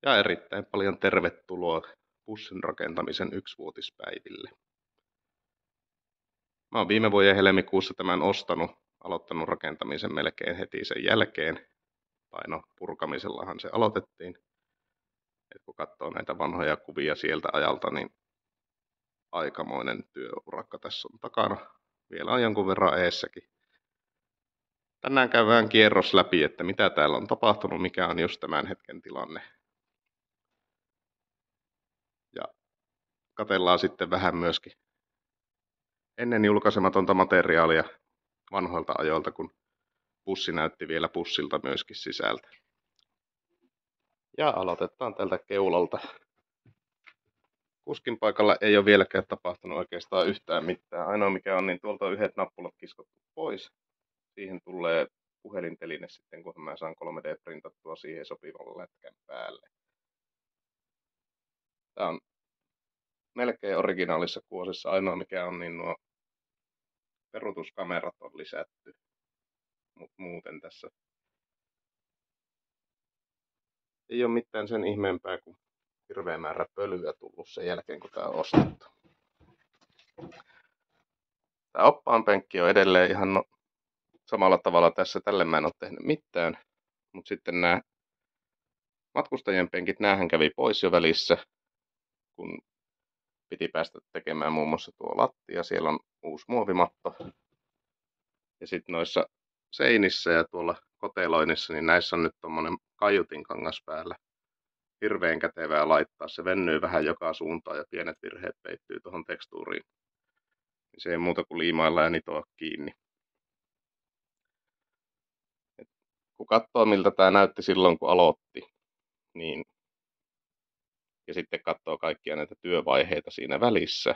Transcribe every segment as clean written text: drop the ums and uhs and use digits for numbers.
ja erittäin paljon tervetuloa bussin rakentamisen yksivuotispäiville. Mä oon viime vuoden helmikuussa tämän ostanut, aloittanut rakentamisen melkein heti sen jälkeen. Tai no, purkamisellahan se aloitettiin. Et kun katsoo näitä vanhoja kuvia sieltä ajalta, niin aikamoinen työurakka tässä on takana. Vielä on jonkun verran eessäkin. Tänään käydään kierros läpi, että mitä täällä on tapahtunut, mikä on just tämän hetken tilanne. Ja katsellaan sitten vähän myöskin ennen julkaisematonta materiaalia vanhoilta ajoilta, kun bussi näytti vielä bussilta myöskin sisältä. Ja aloitetaan tältä keulalta. Kuskin paikalla ei ole vieläkään tapahtunut oikeastaan yhtään mitään. Ainoa mikä on, niin tuolta on yhdet nappulat kiskottu pois. Siihen tulee puhelinteline sitten, kun mä saan 3D-printattua siihen sopivan lätkän päälle. Tää on melkein originaalissa kuosissa. Ainoa mikä on, niin nuo peruutuskamerat on lisätty. Mut muuten tässä ei ole mitään sen ihmeempää kuin hirveä määrä pölyä tullut sen jälkeen, kun tää on ostettu. Tää oppaan penkki on edelleen ihan samalla tavalla tässä. Tälle mä en ole tehnyt mitään. Mutta sitten nämä matkustajien penkit, näähän kävi pois jo välissä, kun piti päästä tekemään muun muassa tuo lattia. Siellä on uusi muovimatto. Ja sitten noissa seinissä ja tuolla koteloinnissa, niin näissä on nyt tommonen kaiutinkangas päällä. Hirveän kätevää laittaa. Se vennyy vähän joka suuntaan ja pienet virheet peittyy tuohon tekstuuriin. Se ei muuta kuin liimailla ja nitoa kiinni. Et kun katsoo miltä tää näytti silloin kun aloitti, niin ja sitten katsoo kaikkia näitä työvaiheita siinä välissä,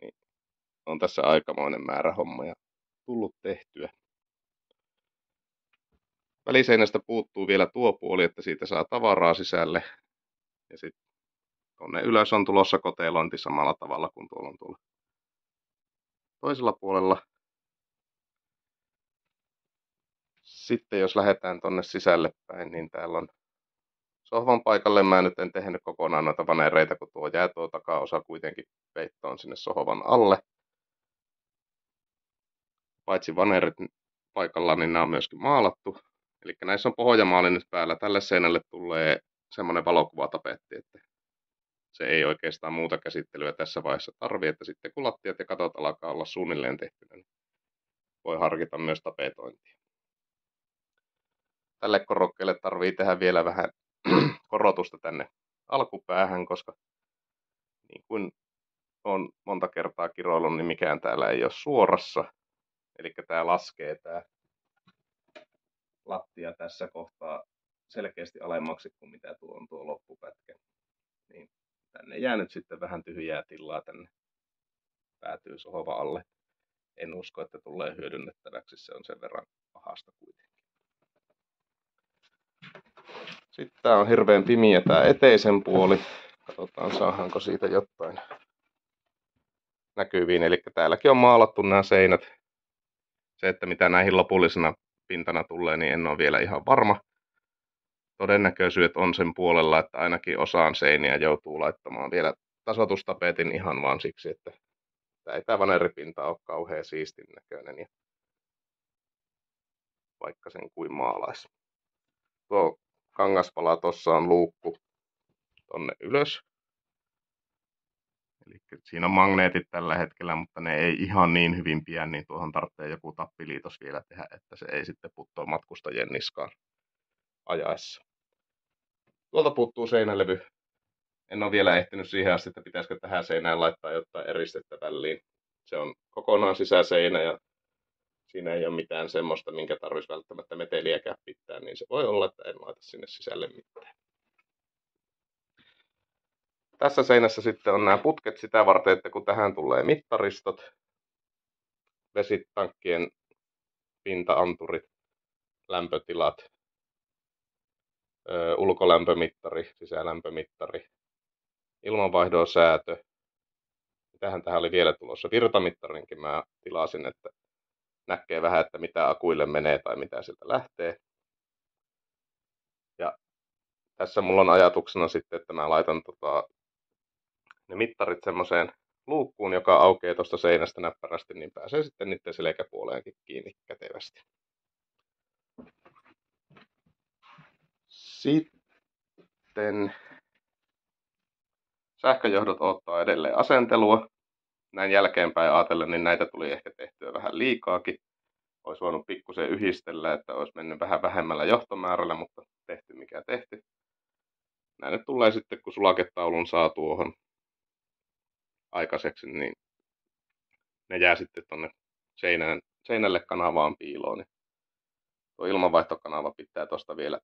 niin on tässä aikamoinen määrä hommaa tullut tehtyä. Väliseinästä puuttuu vielä tuo puoli, että siitä saa tavaraa sisälle. Ja sitten tuonne ylös on tulossa kotelointi samalla tavalla kuin tuolla on tuolla toisella puolella. Sitten jos lähdetään tonne sisälle päin, niin täällä on sohvan paikalle. Mä nyt en tehnyt kokonaan noita vanereita, kun tuo jää tuo takaosa kuitenkin peittoon sinne sohvan alle. Paitsi vanerit paikalla, niin nämä on myöskin maalattu. Eli näissä on pohjamaali nyt päällä. Tälle seinälle tulee semmoinen valokuvatapetti, että se ei oikeastaan muuta käsittelyä tässä vaiheessa tarvi, että sitten kun lattiat ja katot alkaa olla suunnilleen tehtynä, niin voi harkita myös tapetointia. Tälle korokkeelle tarvii tehdä vielä vähän korotusta tänne alkupäähän, koska niin kuin on monta kertaa kiroillut, niin mikään täällä ei ole suorassa. Eli tää laskee tää lattia tässä kohtaa selkeästi alemmaksi kuin mitä tuo on tuo loppupätkä. Niin tänne jää nyt sitten vähän tyhjää tilaa, tänne päätyy sohva alle. En usko, että tulee hyödynnettäväksi, se on sen verran pahasta kuitenkin. Sitten tää on hirveän pimiä tää eteisen puoli. Katsotaan saadaanko siitä jotain näkyviin. Eli täälläkin on maalattu nämä seinät. Se, että mitä näihin lopullisena pintana tulee, niin en ole vielä ihan varma. Todennäköisyydet on sen puolella, että ainakin osaan seiniä joutuu laittamaan vielä tasoitustapetin ihan vaan siksi, että tämä vaneripinta on kauhean siistin näköinen ja vaikka sen kuin maalaisi. Tuo kangaspala tuossa on luukku tonne ylös. Eli siinä on magneetit tällä hetkellä, mutta ne ei ihan niin hyvin pian, niin tuohon tarvitsee joku tappiliitos vielä tehdä, että se ei sitten putoa matkustajien niskaan ajaessa. Tuolta puuttuu seinälevy. En ole vielä ehtinyt siihen asti, että pitäisikö tähän seinään laittaa jotain eristettä väliin. Se on kokonaan sisäseinä ja siinä ei ole mitään semmoista, minkä tarvitsisi välttämättä meteliäkään pitää, niin se voi olla, että en laita sinne sisälle mitään. Tässä seinässä sitten on nämä putket sitä varten, että kun tähän tulee mittaristot, vesitankkien pinta-anturit, lämpötilat, ulkolämpömittari, sisälämpömittari, ilmanvaihdon säätö. Tähän oli vielä tulossa virtamittarinkin mä tilasin, että näkee vähän, että mitä akuille menee tai mitä sieltä lähtee. Ja tässä mulla on ajatuksena sitten, että mä laitan ne mittarit semmoiseen luukkuun, joka aukeaa tuosta seinästä näppärästi, niin pääsee sitten niiden selkäpuoleenkin kiinni kätevästi. Sitten sähköjohdot odottaa edelleen asentelua. Näin jälkeenpäin ajatellen, niin näitä tuli ehkä tehtyä vähän liikaakin. Olisi voinut pikkusen yhdistellä, että olisi mennyt vähän vähemmällä johtomäärällä, mutta tehty mikä tehty. Näin nyt tulee sitten, kun sulaketaulun saa tuohon aikaiseksi, niin ne jää sitten tuonne seinälle kanavaan piiloon. Niin tuo ilmanvaihtokanava pitää tuosta vielä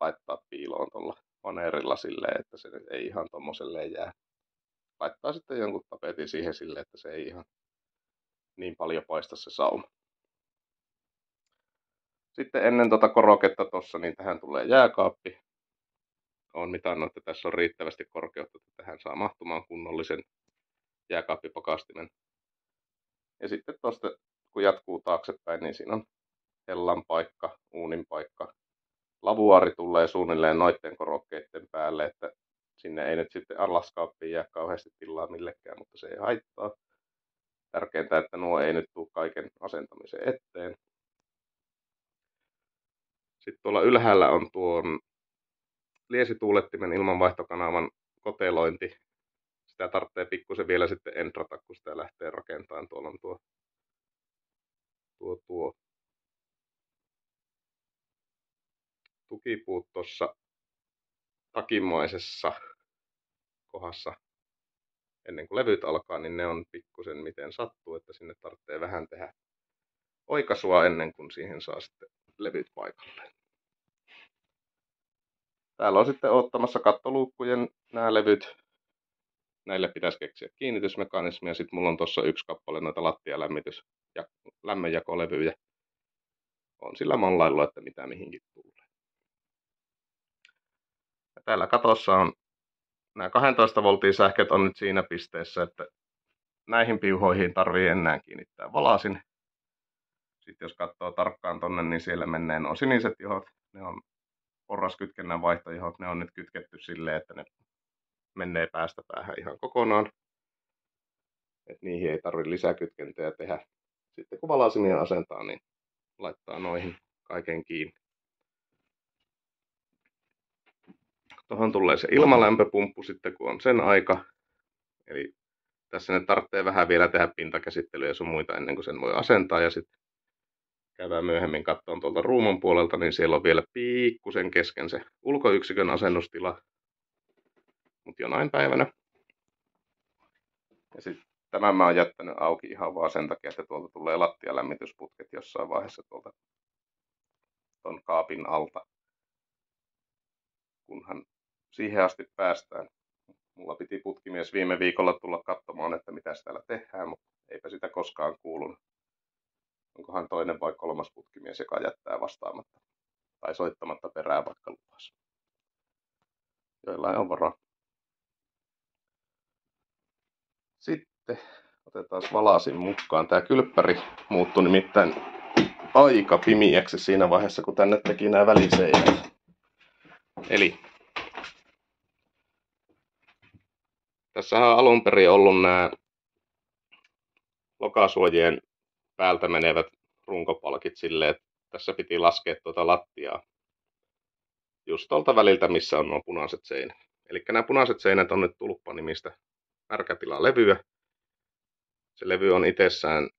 laittaa piiloon tuolla vaneerilla silleen, että se nyt ei ihan tommoselleen jää. Laittaa sitten jonkun tapetin siihen silleen, että se ei ihan niin paljon paista se sauma. Sitten ennen tuota koroketta tuossa, niin tähän tulee jääkaappi. Olen mitannut, että tässä on riittävästi korkeutta, että tähän saa mahtumaan kunnollisen jääkaappipakastimen. Ja sitten tuosta, kun jatkuu taaksepäin, niin siinä on hellan paikka, uunin paikka. Lavuaari tulee suunnilleen noitten korokkeiden päälle, että sinne ei nyt sitten alaskaappiin jää kauheasti tilaa millekään, mutta se ei haittaa. Tärkeintä, että nuo ei nyt tule kaiken asentamisen eteen. Sitten tuolla ylhäällä on tuon liesituulettimen ilmanvaihtokanavan kotelointi. Sitä tarvitsee pikkusen vielä sitten entrata, kun sitä lähtee rakentamaan. Tuolla on tuo tukipuut tuossa takimaisessa kohdassa ennen kuin levyt alkaa, niin ne on pikkusen miten sattuu, että sinne tarvitsee vähän tehdä oikaisua ennen kuin siihen saa sitten levyt paikalleen. Täällä on sitten ottamassa kattoluukkujen nämä levyt. Näille pitäisi keksiä kiinnitysmekanismi ja sitten mulla on tuossa yksi kappale noita lattialämmitys- ja lämmönjakolevyjä. On sillä mallailu, että mitä mihinkin tulee. Ja täällä katossa on nämä 12 voltin sähköt on nyt siinä pisteessä, että näihin piuhoihin tarvii enää kiinnittää valasin. Sitten jos katsoo tarkkaan tonne, niin siellä menee nuo siniset johot. Ne on porraskytkennän vaihtojohot. Ne on nyt kytketty silleen, että ne menee päästä päähän ihan kokonaan. Et niihin ei tarvitse lisäkytkentöjä tehdä. Sitten kun valasimia asentaa, niin laittaa noihin kaiken kiinni. Tuohon tulee se ilmalämpöpumppu sitten, kun on sen aika. Eli tässä nyt tarvitsee vähän vielä tehdä pintakäsittelyä ja sun muita ennen kuin sen voi asentaa. Ja sitten käydään myöhemmin katsomaan tuolta ruumon puolelta, niin siellä on vielä pikkusen kesken se ulkoyksikön asennustila. Mutta jonain päivänä. Ja sitten tämän mä oon jättänyt auki ihan vaan sen takia, että tuolta tulee lattialämmitysputket jossain vaiheessa tuolta ton kaapin alta. Kunhan siihen asti päästään. Mulla piti putkimies viime viikolla tulla katsomaan, että mitä täällä tehdään, mutta eipä sitä koskaan kuulunut. Onkohan toinen vai kolmas putkimies, joka jättää vastaamatta tai soittamatta perään vaikka lupasi. Joillain on varaa. Sitten otetaan valasin mukaan. Tää kylppäri muuttui nimittäin aika pimiäksi siinä vaiheessa, kun tänne teki nämä väliseinät. Eli tässä on alun perin ollut nämä lokasuojien päältä menevät runkopalkit silleen, että tässä piti laskea tuota lattiaa just tuolta väliltä, missä on nuo punaiset seinät. Eli nämä punaiset seinät on nyt Tulppa-nimistä märkätilalevyä. Se levy on itsessään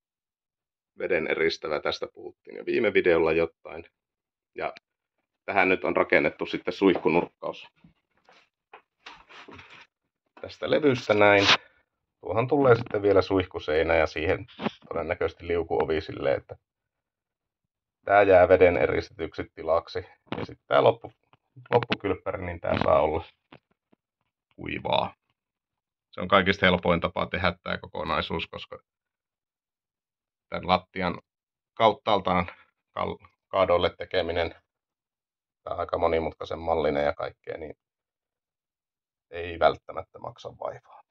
veden eristävä, tästä puhuttiin jo viime videolla jotain. Ja tähän nyt on rakennettu sitten suihkunurkkaus. Tästä levystä näin. Tuohon tulee sitten vielä suihkuseinä ja siihen todennäköisesti liukuovi silleen, että tää jää veden eristetyksi tilaksi. Ja sitten tää loppukylppäri, niin tää saa olla kuivaa. Se on kaikista helpoin tapa tehdä tää kokonaisuus, koska tämän lattian kauttaaltaan kaadoille tekeminen, tää on aika monimutkaisen mallinen ja kaikkea, niin ei välttämättä maksa vaivaa.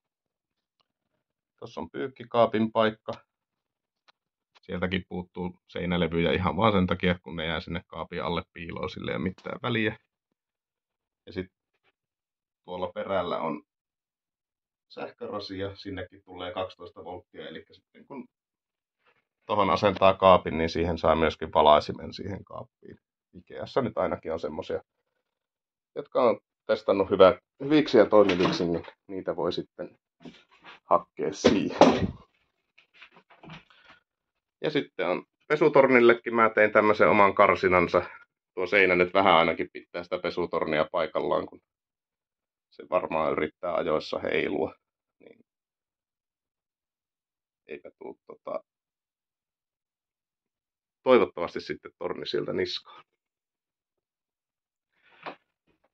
Tuossa on pyykkikaapin paikka. Sieltäkin puuttuu seinälevyjä ihan vaan sen takia, kun ne jää sinne kaapin alle piiloon, sille ei ole mitään väliä. Ja sitten tuolla perällä on sähkörasia, sinnekin tulee 12 volttia, eli sitten kun tuohon asentaa kaapin, niin siihen saa myöskin valaisimen siihen kaappiin. Ikeassa nyt ainakin on semmosia, jotka on testannut hyviksi ja toimiviksi, niin niitä voi sitten hakkea siihen. Ja sitten on pesutornillekin, mä tein tämmöisen oman karsinansa. Tuo seinä nyt vähän ainakin pitää sitä pesutornia paikallaan, kun se varmaan yrittää ajoissa heilua. Niin eipä tuu toivottavasti sitten torni sieltä niskaan.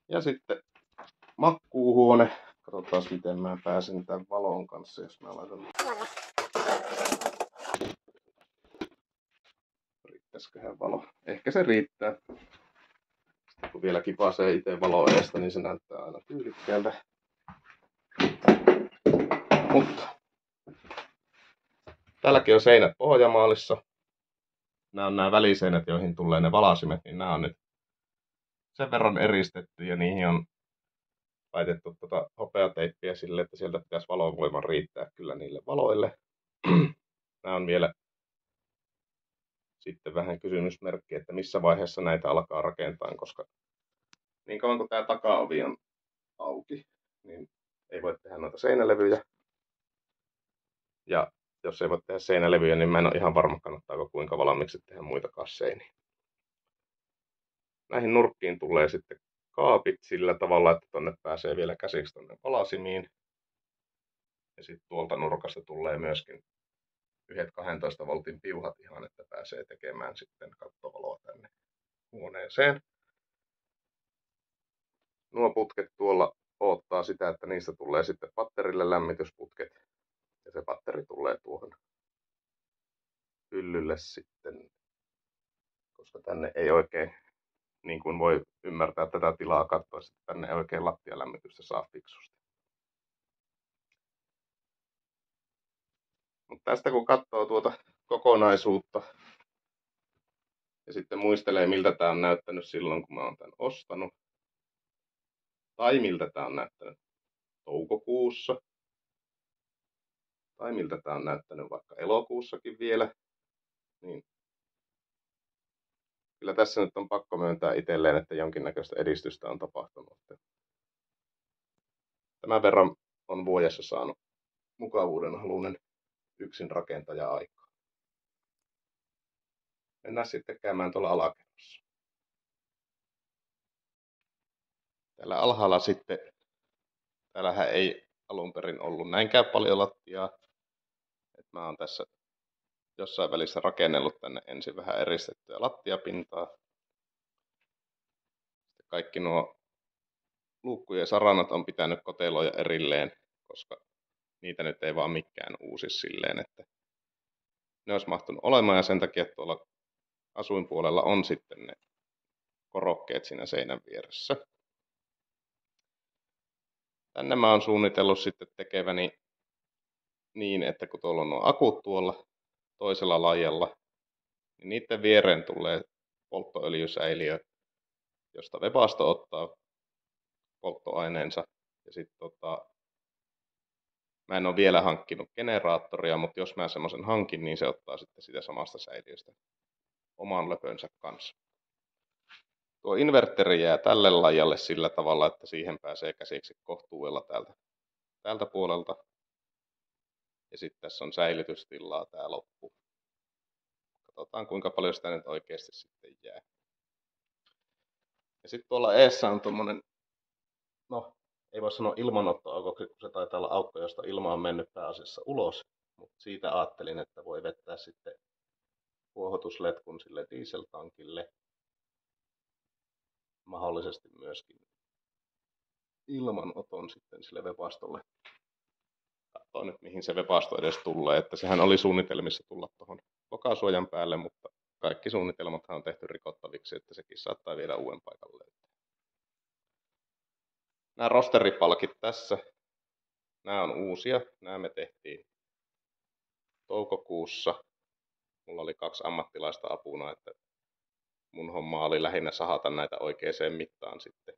Ja sitten makkuuhuone. Katsotaan miten mä pääsen tämän valon kanssa, jos mä laitan. Riittäisiköhän valo? Ehkä se riittää. Sitten kun vielä kipasee itse valo eestä, niin se näyttää aina tyylikkäältä. Mutta täälläkin on seinät pohjamaalissa. Nämä on nämä väliseinät, joihin tulee ne valasimet, niin nämä on nyt sen verran eristetty ja niihin on laitettu hopeateippiä sille, että sieltä pitäisi valovoima riittää kyllä niille valoille. Nämä on vielä sitten vähän kysymysmerkki, että missä vaiheessa näitä alkaa rakentaa, koska niin kauan kun tämä takaovi on auki, niin ei voi tehdä noita seinälevyjä. Ja jos ei voi tehdä seinälevyjä, niin mä en ole ihan varma, kannattaako kuinka valmiiksi tehdä muitakaan seiniä. Näihin nurkkiin tulee sitten kaapit sillä tavalla, että tonne pääsee vielä käsiksi tonne valasimiin. Ja sitten tuolta nurkasta tulee myöskin yhdet 12 voltin piuhat ihan, että pääsee tekemään sitten kattovaloa tänne huoneeseen. Nuo putket tuolla odottaa sitä, että niistä tulee sitten patterille lämmitysputket. Ja se patteri tulee tuohon hyllylle sitten, koska tänne ei oikein, niin kuin voi ymmärtää tätä tilaa katsoa, että tänne ei oikein lattialämmitystä saa fiksusti. Mutta tästä kun katsoo tuota kokonaisuutta ja sitten muistelee, miltä tämä on näyttänyt silloin, kun mä oon tämän ostanut, tai miltä tämä on näyttänyt toukokuussa, tai miltä tämä on näyttänyt vaikka elokuussakin vielä, niin kyllä tässä nyt on pakko myöntää itselleen, että jonkinnäköistä edistystä on tapahtunut. Tämän verran on vuodessa saanut mukavuuden haluinen yksin rakentaja aikaa. Mennään sitten käymään tuolla alakerrassa. Täällä alhaalla sitten, täällähän ei alun perin ollut näinkään paljon lattiaa. Et mä oon tässä jossain välissä rakennellut tänne ensin vähän eristettyä lattiapintaa. Sitten kaikki nuo luukkujen saranat on pitänyt koteloja erilleen, koska niitä nyt ei vaan mikään uusi silleen, että ne olisi mahtunut olemaan, ja sen takia tuolla asuinpuolella on sitten ne korokkeet siinä seinän vieressä. Tänne mä oon suunnitellut sitten tekeväni niin, että kun tuolla on nuo akut tuolla toisella laijalla, niin niiden viereen tulee polttoöljysäiliö, josta Webasto ottaa polttoaineensa. Ja sitten mä en ole vielä hankkinut generaattoria, mutta jos mä semmoisen hankin, niin se ottaa sitten sitä samasta säiliöstä oman löpönsä kanssa. Tuo inverteri jää tälle laajalle sillä tavalla, että siihen pääsee käsiksi kohtuudella täältä puolelta. Ja sitten tässä on säilytystilaa tää loppu. Katsotaan kuinka paljon sitä nyt oikeasti sitten jää. Ja sitten tuolla eessä on tommonen, no ei voi sanoa ilmanottoaukko, kun se taitaa olla aukko, josta ilma on mennyt pääasiassa ulos. Mutta siitä ajattelin, että voi vettää sitten kuohotusletkun sille dieseltankille. Mahdollisesti myöskin ilmanoton sitten sille Webastolle. Katsotaan nyt mihin se Webasto edes tulee, että sehän oli suunnitelmissa tulla tuohon lokasuojan päälle, mutta kaikki suunnitelmathan on tehty rikottaviksi, että sekin saattaa vielä uuden paikan löytää. Nämä rosteripalkit tässä, nämä on uusia, nämä me tehtiin toukokuussa. Mulla oli 2 ammattilaista apuna, että mun homma oli lähinnä sahata näitä oikeaan mittaan sitten.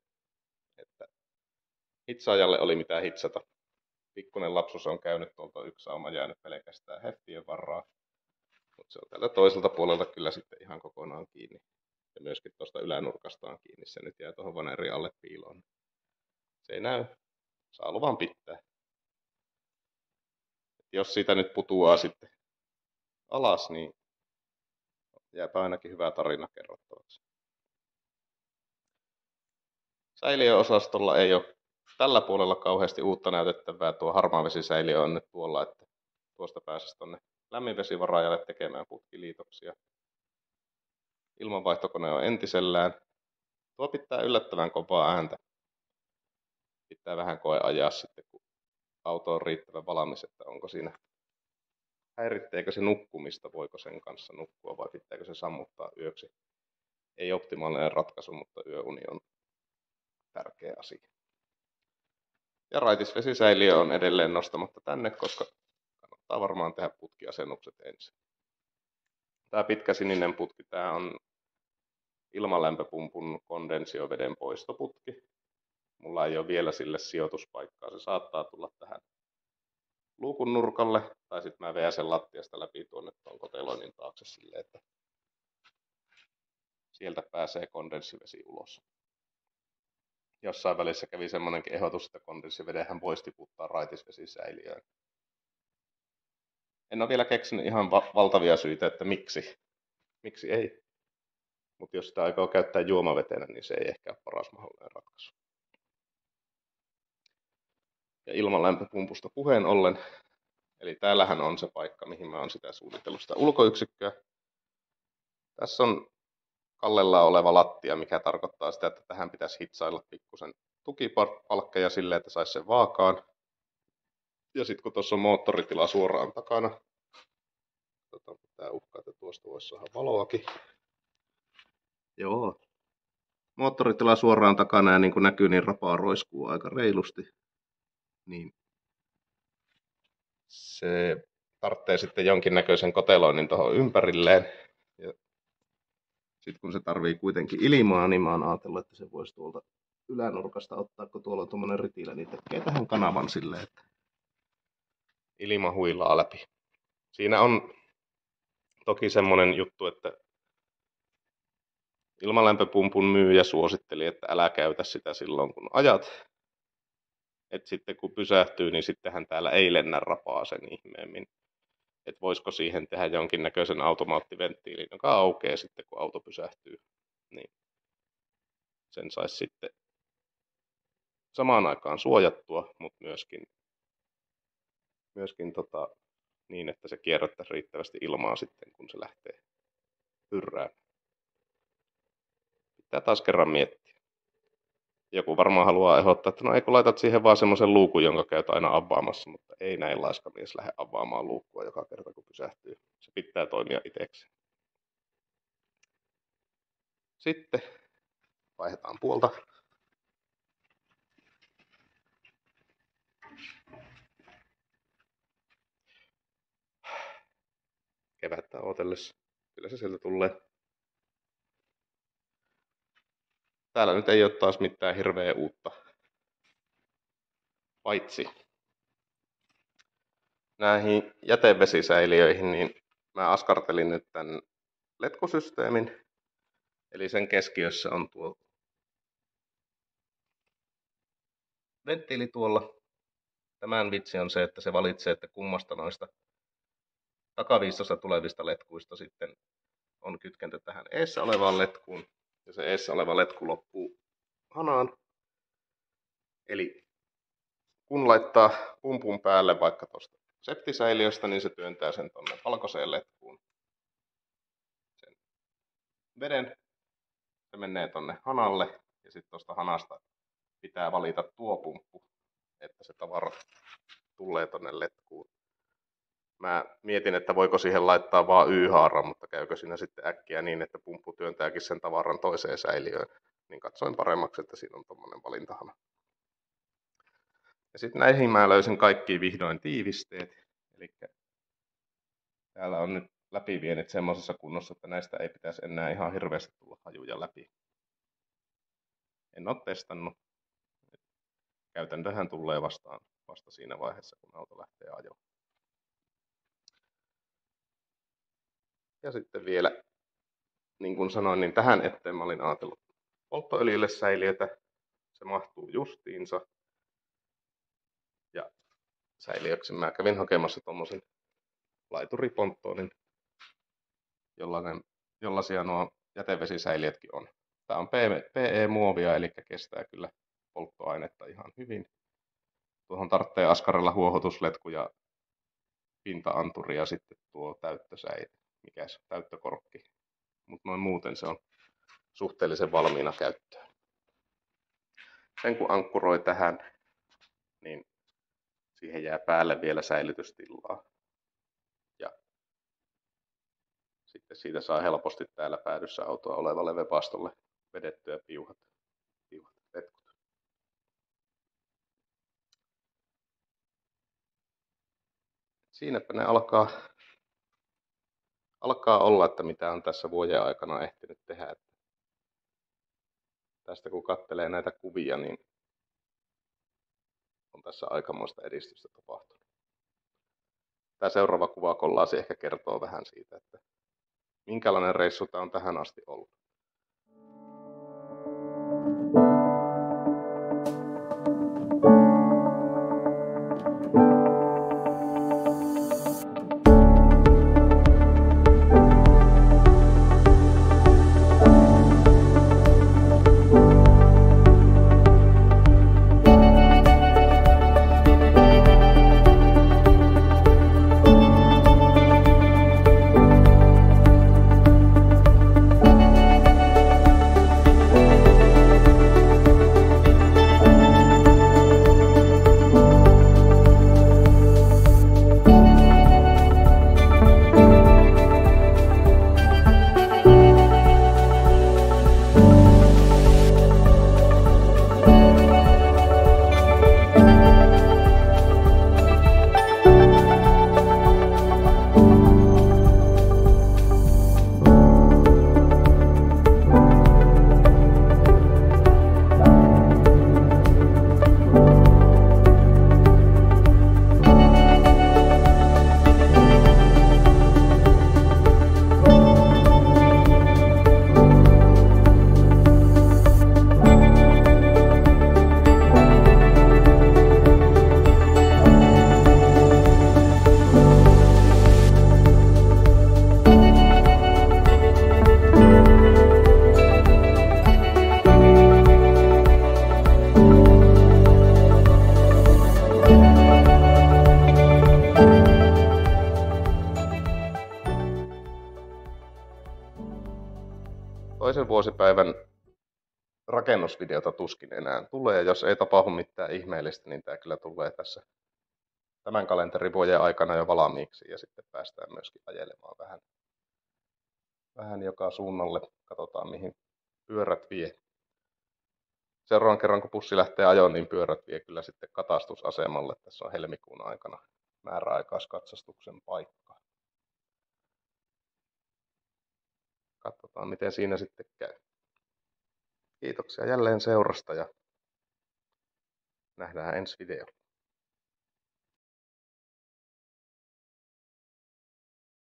Et hitsaajalle oli mitä hitsata. Pikkuinen lapsus on käynyt, tuolta yksi sauma jäänyt pelkästään heftien varaan. Mutta se on tältä toiselta puolelta kyllä sitten ihan kokonaan kiinni. Ja myöskin tuosta ylänurkasta on kiinni. Se nyt jää tuohon vanerin alle piiloon. Se ei näy. Saa luvan pitää. Jos siitä nyt putoaa sitten alas, niin jääpä ainakin hyvä tarina kerrottavaksi. Säiliöosastolla ei ole tällä puolella kauheasti uutta näytettävää. Tuo harmaavesisäiliö on nyt tuolla, että tuosta pääsisi tuonne lämminvesivaraajalle tekemään putkiliitoksia. Ilmanvaihtokone on entisellään. Tuo pitää yllättävän kovaa ääntä. Pitää vähän ajaa sitten, kun auto on riittävän valmis, että onko siinä, häiritteekö se nukkumista, voiko sen kanssa nukkua vai pitääkö se sammuttaa yöksi. Ei optimaalinen ratkaisu, mutta yöuni on tärkeä asia. Ja raitisvesisäiliö on edelleen nostamatta tänne, koska kannattaa varmaan tehdä putkiasennukset ensin. Tämä pitkä sininen putki, tämä on ilmalämpöpumpun kondensioveden poistoputki. Mulla ei ole vielä sille sijoituspaikkaa. Se saattaa tulla tähän luukun nurkalle, tai sitten mä vedän sen lattiasta läpi tuonne tuon koteloinnin taakse silleen, että sieltä pääsee kondenssivesi ulos. Jossain välissä kävi semmoinenkin ehdotus, että kondenssivedenhän voisi tiputtaa raitisvesisäiliöön. En ole vielä keksinyt ihan valtavia syitä, että miksi ei. Mutta jos sitä aikoo käyttää juomavetenä, niin se ei ehkä ole paras mahdollinen ratkaisu. Ja ilmanlämpöpumpusta puheen ollen, eli täällähän on se paikka, mihin mä oon sitä suunnitellut sitä ulkoyksikköä. Tässä on kallellaan oleva lattia, mikä tarkoittaa sitä, että tähän pitäisi hitsailla pikkusen tukipalkkeja silleen, että saisi sen vaakaan. Ja sitten kun tuossa on moottoritila suoraan takana, tää uhkaa, että tuosta voisi saada valoakin. Joo. Moottoritila suoraan takana ja niin kuin näkyy, niin rapaa roiskuu aika reilusti. Niin se tarvitsee sitten jonkinnäköisen koteloinnin tuohon ympärilleen. Ja sitten kun se tarvii kuitenkin ilmaa, niin mä oon ajatellut, että se voisi tuolta ylänurkasta ottaa, kun tuolla on tuommoinen ritilä, niin tekee tähän kanavan silleen, että ilma huilaa läpi. Siinä on toki semmoinen juttu, että ilmalämpöpumpun myyjä suositteli, että älä käytä sitä silloin kun ajat. Et sitten kun pysähtyy, niin sittenhän täällä ei lennä rapaa sen ihmeemmin. Että voisiko siihen tehdä jonkinnäköisen automaattiventtiilin, joka aukeaa sitten kun auto pysähtyy. Niin sen saisi sitten samaan aikaan suojattua, mutta myöskin niin, että se kierrättäisi riittävästi ilmaa sitten, kun se lähtee hyrräämään. Pitää taas kerran miettiä. Joku varmaan haluaa ehdottaa, että no eikö laitat siihen vaan semmoisen luukun, jonka käyt aina avaamassa, mutta ei näin laiska mies lähde avaamaan luukkua joka kerta, kun pysähtyy. Se pitää toimia itsekseen. Sitten vaihdetaan puolta. Kevättä odotellessa. Kyllä se sieltä tulee. Täällä nyt ei ole taas mitään hirveä uutta. Paitsi näihin jätevesisäiliöihin, niin mä askartelin nyt tämän letkusysteemin. Eli sen keskiössä on tuo venttiili tuolla. Tämän vitsi on se, että se valitsee, että kummasta noista takaviistosta tulevista letkuista sitten on kytkentä tähän eessä olevaan letkuun. Ja se eessä oleva letku loppuu hanaan. Eli kun laittaa pumpun päälle vaikka tuosta septisäiliöstä, niin se työntää sen tonne valkoiseen letkuun. Sen veden. Se menee tonne hanalle ja sitten tuosta hanasta pitää valita tuo pumppu, että se tavara tulee tonne letkuun. Mä mietin, että voiko siihen laittaa vaan Y-haaran, mutta käykö siinä sitten äkkiä niin, että pumppu työntääkin sen tavaran toiseen säiliöön. Niin katsoin paremmaksi, että siinä on tommonen valintahana. Ja sitten näihin mä löysin kaikki vihdoin tiivisteet. Eli täällä on nyt läpivienet semmoisessa kunnossa, että näistä ei pitäisi enää ihan hirveästi tulla hajuja läpi. En ole testannut. käytäntöhän tulee vasta siinä vaiheessa, kun auto lähtee ajoon. Ja sitten vielä, niin kuin sanoin, niin tähän eteen mä olin ajatellut polttoöljylle säiliötä. Se mahtuu justiinsa. Ja säiliöksi mä kävin hakemassa tommosen laituriponttoonin, jollaisia nuo jätevesisäiliötkin on. Tää on PE-muovia, eli kestää kyllä polttoainetta ihan hyvin. Tuohon tarvitsee askarella huohotusletku ja pinta-anturi ja sitten tuo täyttösäide, mikä se täyttökorkki. Mutta noin muuten se on suhteellisen valmiina käyttöön. Sen kun ankkuroi tähän, niin siihen jää päälle vielä säilytystilaa. Ja sitten siitä saa helposti täällä päädyssä autoa olevalle vepastolle vedettyä piuhat letkut. Siinäpä ne alkaa olla, että mitä on tässä vuoden aikana ehtinyt tehdä. Että tästä kun katselee näitä kuvia, niin on tässä aikamoista edistystä tapahtunut. Tämä seuraava kuvakollaasi ehkä kertoo vähän siitä, että minkälainen reissu tämä on tähän asti ollut. Toisen vuosipäivän rakennusvideota tuskin enää tulee. Jos ei tapahdu mitään ihmeellistä, niin tämä kyllä tulee tässä tämän kalenterivuoden aikana jo valmiiksi. Ja sitten päästään myöskin ajelemaan vähän joka suunnalle. Katsotaan mihin pyörät vie. Seuraavan kerran kun bussi lähtee ajoon, niin pyörät vie kyllä sitten katastusasemalle. Tässä on helmikuun aikana määräaikaiskatsastuksen paikka. Katsotaan miten siinä sitten käy. Kiitoksia jälleen seurasta ja nähdään ensi videolla.